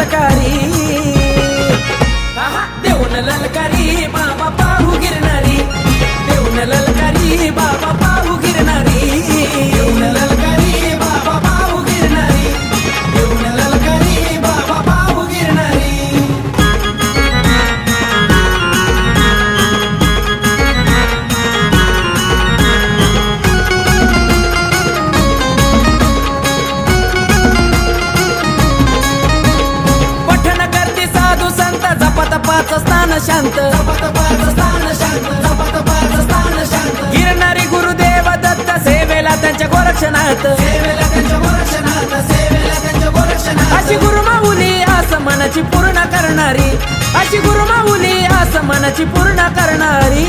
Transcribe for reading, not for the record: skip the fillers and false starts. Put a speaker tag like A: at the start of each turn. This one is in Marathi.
A: ललकारी देऊन ललकारी बाबा पाहू गिरणारी देऊन ललकारी बाबा पाहू गिरणारी देऊन ललकारी बाबा पाहू गिरणारी देऊन ललकारी बाबा पाहू गिरणारी जपतपाच स्थान शांत गिरणारी गुरुदेव दत्त सेवेला त्यांच्या गोरक्षणात अशी गुरुमाऊली आस मनाची पूर्ण करणारी अशी गुरुमाऊली आस मनाची पूर्ण करणारी